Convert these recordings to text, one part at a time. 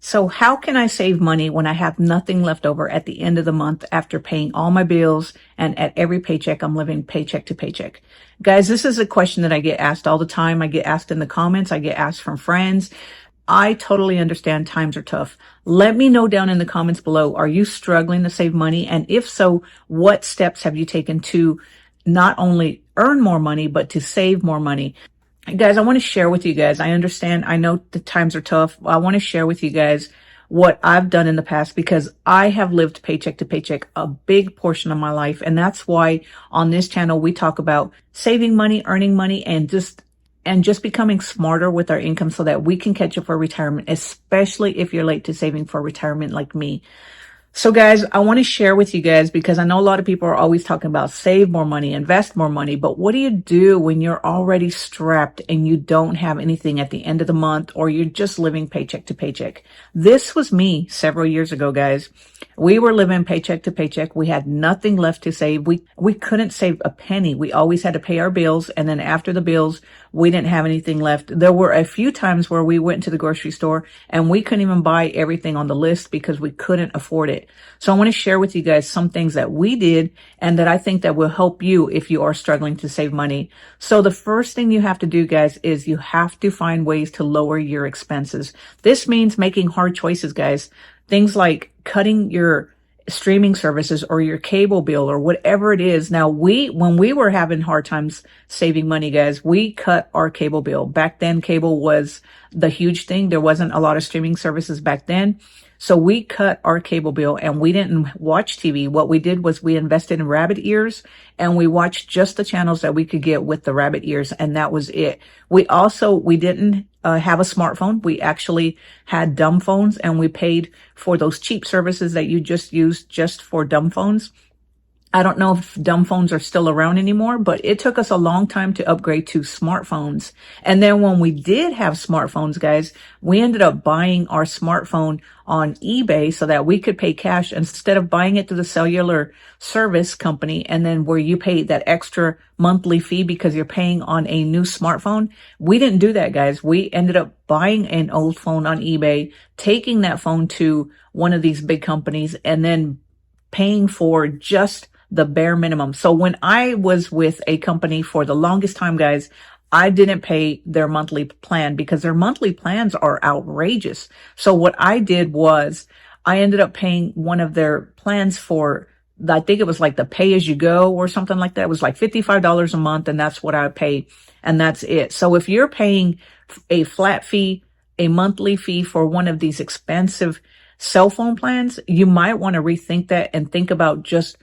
So how can I save money when I have nothing left over at the end of the month after paying all my bills and at every paycheck I'm living paycheck to paycheck? Guys, this is a question that I get asked all the time. I get asked in the comments. I get asked from friends. I totally understand times are tough. Let me know down in the comments below. Are you struggling to save money? And if so, what steps have you taken to not only earn more money, but to save more money? Guys, I want to share with you guys. I understand. I know the times are tough. I want to share with you guys what I've done in the past because I have lived paycheck to paycheck a big portion of my life. And that's why on this channel, we talk about saving money, earning money, and just becoming smarter with our income so that we can catch up for retirement, especially if you're late to saving for retirement like me. So guys, I want to share with you guys because I know a lot of people are always talking about save more money, invest more money, but what do you do when you're already strapped and you don't have anything at the end of the month or you're just living paycheck to paycheck? This was me several years ago, guys. We were living paycheck to paycheck. We had nothing left to save. We couldn't save a penny. We always had to pay our bills. And then after the bills, we didn't have anything left. There were a few times where we went to the grocery store and we couldn't even buy everything on the list because we couldn't afford it. So I want to share with you guys some things that we did and that I think that will help you if you are struggling to save money. So the first thing you have to do, guys, is you have to find ways to lower your expenses. This means making hard choices, guys. Things like cutting your streaming services or your cable bill or whatever it is. Now, when we were having hard times saving money, guys, we cut our cable bill. Back then, cable was the huge thing. There wasn't a lot of streaming services back then. So we cut our cable bill and we didn't watch TV. What we did was we invested in rabbit ears and we watched just the channels that we could get with the rabbit ears. And that was it. We didn't have a smartphone. We actually had dumb phones and we paid for those cheap services that you just used just for dumb phones. I don't know if dumb phones are still around anymore, but it took us a long time to upgrade to smartphones. And then when we did have smartphones, guys, we ended up buying our smartphone on eBay so that we could pay cash instead of buying it to the cellular service company. And then where you pay that extra monthly fee because you're paying on a new smartphone. We didn't do that, guys. We ended up buying an old phone on eBay, taking that phone to one of these big companies and then paying for just the bare minimum. So when I was with a company for the longest time, guys, I didn't pay their monthly plan because their monthly plans are outrageous. So what I did was I ended up paying one of their plans for, I think it was like the pay as you go or something like that. It was like $55 a month. And that's what I pay. And that's it. So if you're paying a flat fee, a monthly fee for one of these expensive cell phone plans, you might want to rethink that and think about just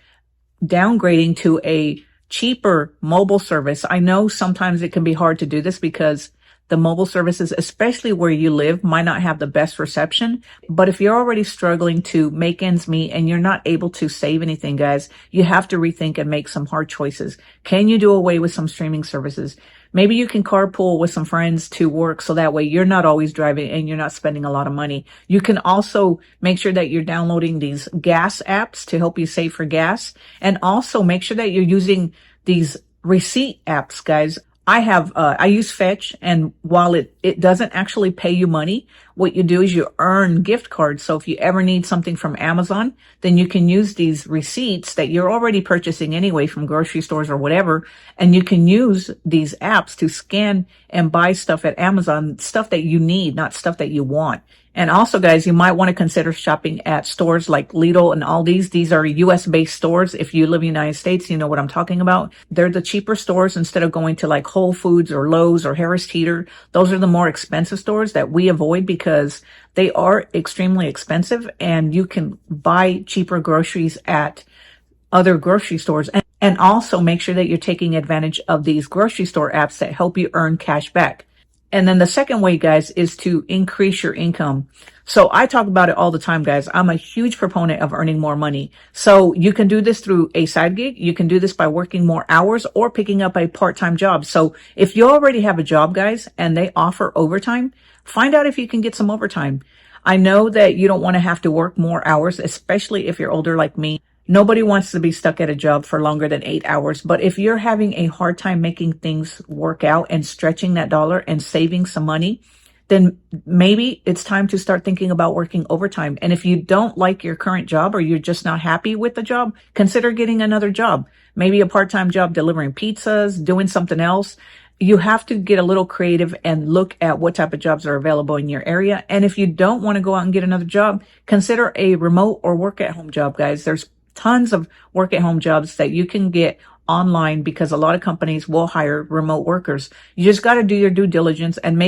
downgrading to a cheaper mobile service. I know sometimes it can be hard to do this because the mobile services, especially where you live, might not have the best reception. But if you're already struggling to make ends meet and you're not able to save anything, guys, you have to rethink and make some hard choices. Can you do away with some streaming services? Maybe you can carpool with some friends to work so that way you're not always driving and you're not spending a lot of money. You can also make sure that you're downloading these gas apps to help you save for gas. And also make sure that you're using these receipt apps, guys. I use Fetch, and while it doesn't actually pay you money, what you do is you earn gift cards. So if you ever need something from Amazon, then you can use these receipts that you're already purchasing anyway from grocery stores or whatever. And you can use these apps to scan and buy stuff at Amazon, stuff that you need, not stuff that you want. And also, guys, you might want to consider shopping at stores like Lidl and Aldi's. These are US-based stores. If you live in the United States, you know what I'm talking about. They're the cheaper stores instead of going to like Whole Foods or Lowe's or Harris Teeter. Those are the more expensive stores that we avoid because they are extremely expensive and you can buy cheaper groceries at other grocery stores. And also make sure that you're taking advantage of these grocery store apps that help you earn cash back. And then the second way, guys, is to increase your income. So I talk about it all the time, guys. I'm a huge proponent of earning more money. So you can do this through a side gig. You can do this by working more hours or picking up a part-time job. So if you already have a job, guys, and they offer overtime, find out if you can get some overtime. I know that you don't want to have to work more hours, especially if you're older like me. Nobody wants to be stuck at a job for longer than 8 hours. But if you're having a hard time making things work out and stretching that dollar and saving some money, then maybe it's time to start thinking about working overtime. And if you don't like your current job or you're just not happy with the job, consider getting another job, maybe a part-time job delivering pizzas, doing something else. You have to get a little creative and look at what type of jobs are available in your area. And if you don't want to go out and get another job, consider a remote or work at home job, guys. There's tons of work at home jobs that you can get online because a lot of companies will hire remote workers. You just got to do your due diligence and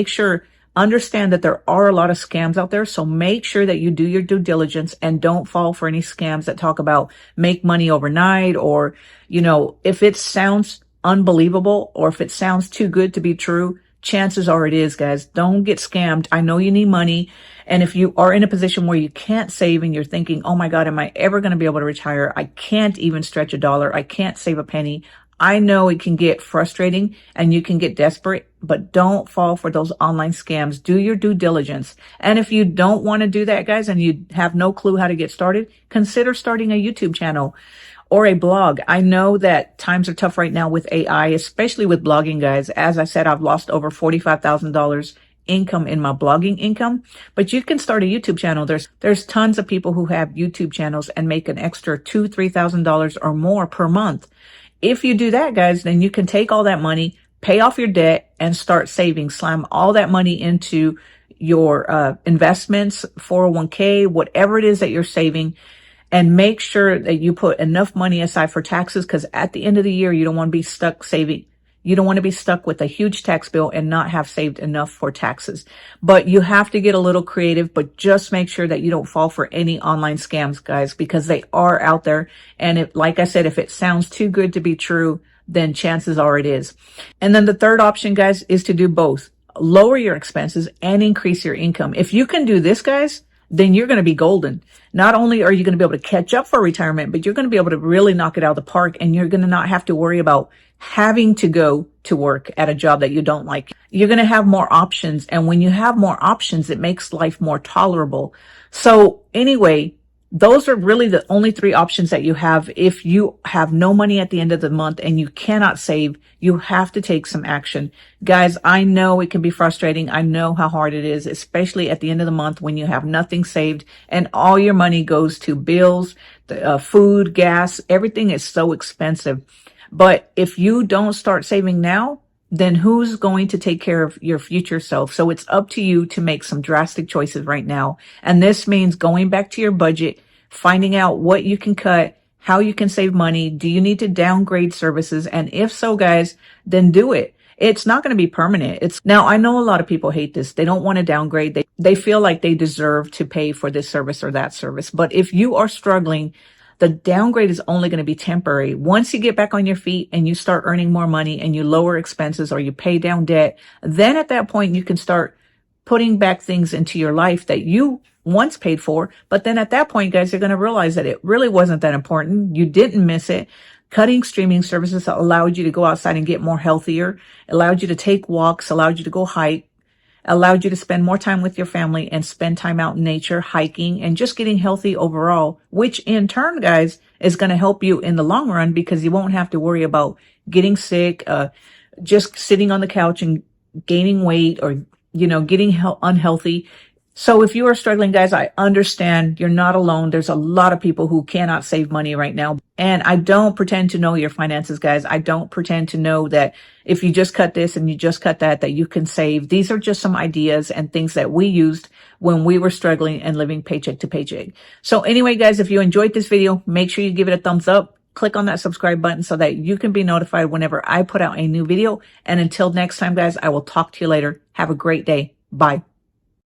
understand that there are a lot of scams out there. So make sure that you do your due diligence and don't fall for any scams that talk about make money overnight, or, if it sounds unbelievable or if it sounds too good to be true, chances are it is, guys. Don't get scammed. I know you need money. And if you are in a position where you can't save and you're thinking, oh my God, am I ever going to be able to retire? I can't even stretch a dollar. I can't save a penny. I know it can get frustrating and you can get desperate, but don't fall for those online scams. Do your due diligence. And if you don't want to do that, guys, and you have no clue how to get started, consider starting a YouTube channel or a blog. I know that times are tough right now with AI, especially with blogging, guys. As I said, I've lost over $45,000 income in my blogging income, but you can start a YouTube channel. There's tons of people who have YouTube channels and make an extra $2,000, $3,000 or more per month. If you do that, guys, then you can take all that money, pay off your debt, and start saving. Slam all that money into your investments, 401k, whatever it is that you're saving, and make sure that you put enough money aside for taxes, because at the end of the year, you don't want to be stuck saving. You don't want to be stuck with a huge tax bill and not have saved enough for taxes. But you have to get a little creative, but just make sure that you don't fall for any online scams, guys, because they are out there. And like I said, if it sounds too good to be true, then chances are it is. And then the third option, guys, is to do both. Lower your expenses and increase your income. If you can do this, guys, then you're going to be golden. Not only are you going to be able to catch up for retirement, but you're going to be able to really knock it out of the park, and you're going to not have to worry about having to go to work at a job that you don't like. You're going to have more options. And when you have more options, it makes life more tolerable. So anyway, those are really the only three options that you have. If you have no money at the end of the month and you cannot save, you have to take some action. Guys, I know it can be frustrating. I know how hard it is, especially at the end of the month when you have nothing saved and all your money goes to bills, food, gas, everything is so expensive. But if you don't start saving now, then who's going to take care of your future self? So it's up to you to make some drastic choices right now. And this means going back to your budget, finding out what you can cut, how you can save money. Do you need to downgrade services? And if so, guys, then do it. It's not going to be permanent. Now, I know a lot of people hate this. They don't want to downgrade. They feel like they deserve to pay for this service or that service. But if you are struggling, the downgrade is only going to be temporary. Once you get back on your feet and you start earning more money and you lower expenses or you pay down debt, then at that point you can start putting back things into your life that you once paid for. But then at that point, guys, you're going to realize that it really wasn't that important. You didn't miss it. Cutting streaming services allowed you to go outside and get more healthier, allowed you to take walks, allowed you to go hike, allowed you to spend more time with your family and spend time out in nature, hiking, and just getting healthy overall, which in turn, guys, is going to help you in the long run because you won't have to worry about getting sick, just sitting on the couch and gaining weight or, getting unhealthy. So if you are struggling, guys, I understand you're not alone. There's a lot of people who cannot save money right now. And I don't pretend to know your finances, guys. I don't pretend to know that if you just cut this and you just cut that you can save. These are just some ideas and things that we used when we were struggling and living paycheck to paycheck. So anyway, guys, if you enjoyed this video, make sure you give it a thumbs up. Click on that subscribe button so that you can be notified whenever I put out a new video. And until next time, guys, I will talk to you later. Have a great day. Bye.